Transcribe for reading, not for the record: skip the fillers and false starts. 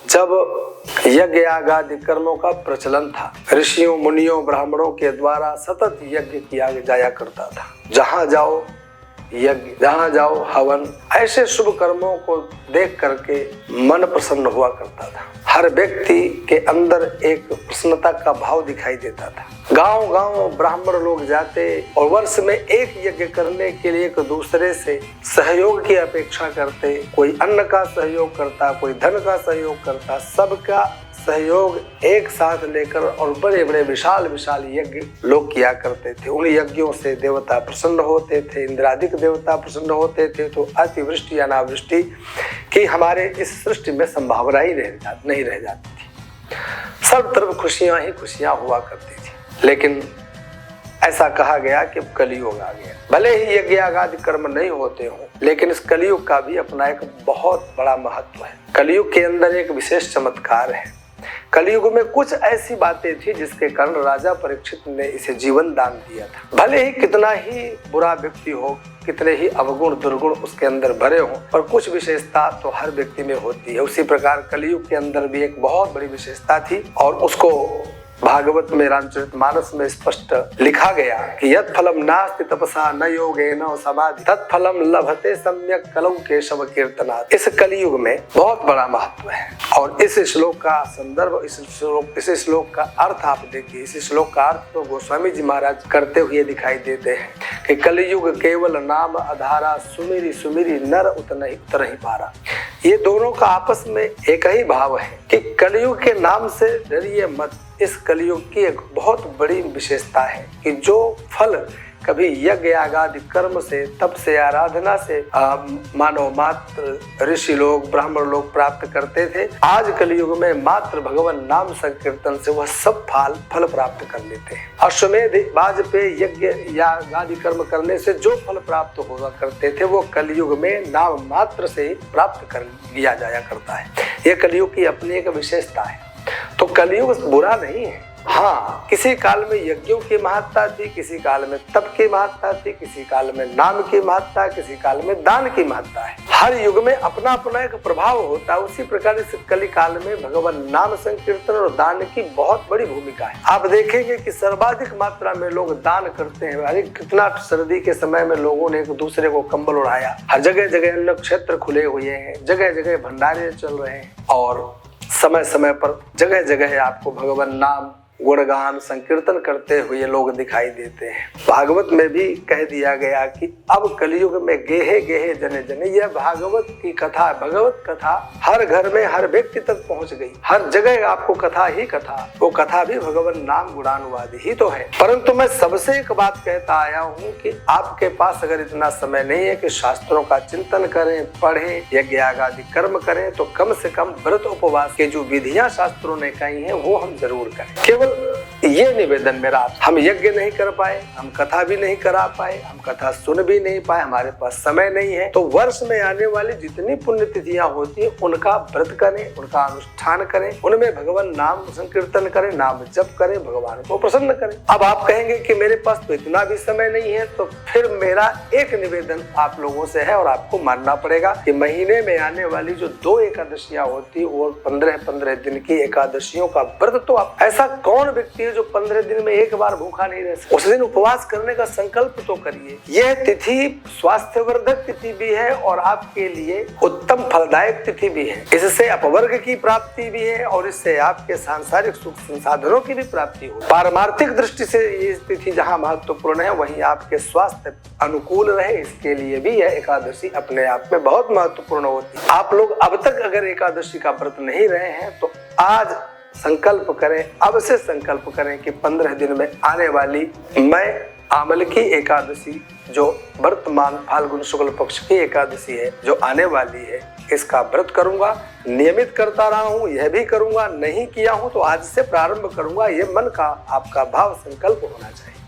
जब यज्ञ याग आदि कर्मों का प्रचलन था, ऋषियों मुनियों ब्राह्मणों के द्वारा सतत यज्ञ किया जाया करता था। जहां जाओ यज्ञ, जहां जाओ हवन। ऐसे शुभ कर्मों को देख करके मन प्रसन्न हुआ करता था। हर व्यक्ति के अंदर एक प्रसन्नता का भाव दिखाई देता था। गांव गांव ब्राह्मण लोग जाते और वर्ष में एक यज्ञ करने के लिए एक दूसरे से सहयोग की अपेक्षा करते। कोई अन्न का सहयोग करता, कोई धन का सहयोग करता, सबका सहयोग एक साथ लेकर और बड़े बड़े विशाल विशाल यज्ञ लोग किया करते थे। उन यज्ञों से देवता प्रसन्न होते थे, इंद्रादिक देवता प्रसन्न होते थे, तो अतिवृष्टि अनावृष्टि की हमारे इस सृष्टि में संभावना ही नहीं रह जाती थी। सब तरफ खुशियां ही खुशियां हुआ करती थी। लेकिन ऐसा कहा गया कि कलियुग आ गया। भले ही यज्ञ आदि कर्म नहीं होते हों, लेकिन इस कलियुग का भी अपना एक बहुत बड़ा महत्व है। कलियुग के अंदर एक विशेष चमत्कार है। कलियुग में कुछ ऐसी बातें थी जिसके कारण राजा परीक्षित ने इसे जीवन दान दिया था। भले ही कितना ही बुरा व्यक्ति हो, कितने ही अवगुण दुर्गुण उसके अंदर भरे हों, पर कुछ विशेषता तो हर व्यक्ति में होती है। उसी प्रकार कलियुग के अंदर भी एक बहुत बड़ी विशेषता थी और उसको भागवत में रामचरितमानस में स्पष्ट लिखा गया कि यत् फलम नास्ति तपसा न योगेन समाधि तत्फलम लभते सम्यक कलौ केशव कीर्तनात्। इस कलियुग में बहुत बड़ा महत्व है और इस श्लोक का संदर्भ, इस श्लोक का अर्थ आप देखिए। इस श्लोक का अर्थ तो गोस्वामी जी महाराज करते हुए दिखाई देते हैं कि कलियुग केवल नाम आधारा, सुमिरी सुमिरी नर उतर ही पारा। ये दोनों का आपस में एक ही भाव है कि कलियुग के नाम से डरिए मत। इस कलियुग की एक बहुत बड़ी विशेषता है कि जो फल कभी यज्ञ याग आदि कर्म से, तप से, आराधना से मानव मात्र ऋषि लोग ब्राह्मण लोग प्राप्त करते थे, आज कलियुग में मात्र भगवान नाम संकीर्तन से वह सब फल प्राप्त कर लेते हैं। अश्वमेध बाज पे यज्ञ याग आदि कर्म करने से जो फल प्राप्त हुआ करते थे वो कलियुग में नाम मात्र से प्राप्त कर लिया जाया करता है। यह कलियुग की अपनी एक विशेषता है। तो कलियुग बुरा नहीं है। हाँ, किसी काल में यज्ञों की महत्ता थी, किसी काल में तप की महत्ता थी, किसी काल में नाम की महत्ता, किसी काल में दान की महत्ता है। हर युग में अपना अपना एक प्रभाव होता है। उसी प्रकार इस कली काल में भगवान नाम संकीर्तन और दान की बहुत बड़ी भूमिका है। आप देखेंगे कि सर्वाधिक मात्रा में लोग दान करते हैं। अरे कितना सर्दी के समय में लोगों ने एक दूसरे को कंबल उड़ाया। हर जगह जगह अन्न क्षेत्र खुले हुए हैं, जगह जगह भंडारे चल रहे हैं और समय समय पर जगह जगह आपको भगवान नाम गुणगान संकीर्तन करते हुए लोग दिखाई देते हैं। भागवत में भी कह दिया गया कि अब कलियुग में गेहे गेहे जने जने। यह भागवत की कथा, भगवत कथा हर घर में हर व्यक्ति तक पहुंच गई। हर जगह आपको कथा ही कथा, वो कथा भी भगवान नाम गुणानुवाद ही तो है। परंतु मैं सबसे एक बात कहता आया हूँ कि आपके पास अगर इतना समय नहीं है कि शास्त्रों का चिंतन करें, पढ़ें, यज्ञ याग आदि कर्म करें, तो कम से कम व्रत उपवास के जो विधियां शास्त्रों ने कही है वो हम जरूर करें। केवल ये निवेदन मेरा, हम यज्ञ नहीं कर पाए, हम कथा भी नहीं करा पाए, हम कथा सुन भी नहीं पाए, हमारे पास समय नहीं है, तो वर्ष में आने वाली जितनी पुण्यतिथियां होती हैं उनका व्रत करें, उनका अनुष्ठान करें, उनमें भगवान नाम संकीर्तन करें, नाम जप करें, भगवान को प्रसन्न करें। अब आप कहेंगे कि मेरे पास तो इतना भी समय नहीं है, तो फिर मेरा एक निवेदन आप लोगों से है और आपको मानना पड़ेगा कि महीने में आने वाली जो 2 एकादशियां होती वो 15-15 दिन की एकादशियों का व्रत, तो आप ऐसा कौन व्यक्ति है जो 15 दिन में एक बार भूखा नहीं रह सकता? उस दिन उपवास करने का संकल्प तो करिए। यह तिथि स्वास्थ्यवर्धक तिथि भी है और आपके लिए उत्तम फलदायक तिथि भी है। इससे अपवर्ग की प्राप्ति भी है और इससे आपके सांसारिक सुख संसाधनों की भी प्राप्ति हो। पारमार्थिक दृष्टि से ये तिथि जहाँ महत्वपूर्ण है, वहीं आपके स्वास्थ्य अनुकूल रहे, इसके लिए भी यह एकादशी अपने आप में बहुत महत्वपूर्ण होती है। आप लोग अब तक अगर एकादशी का व्रत नहीं रहे हैं तो आज संकल्प करें, अब से संकल्प करें कि 15 दिन में आने वाली मैं आमल की एकादशी, जो वर्तमान फाल्गुन शुक्ल पक्ष की एकादशी है, जो आने वाली है, इसका व्रत करूंगा। नियमित करता रहा हूं, यह भी करूंगा, नहीं किया हूं तो आज से प्रारंभ करूंगा। ये मन का आपका भाव संकल्प होना चाहिए।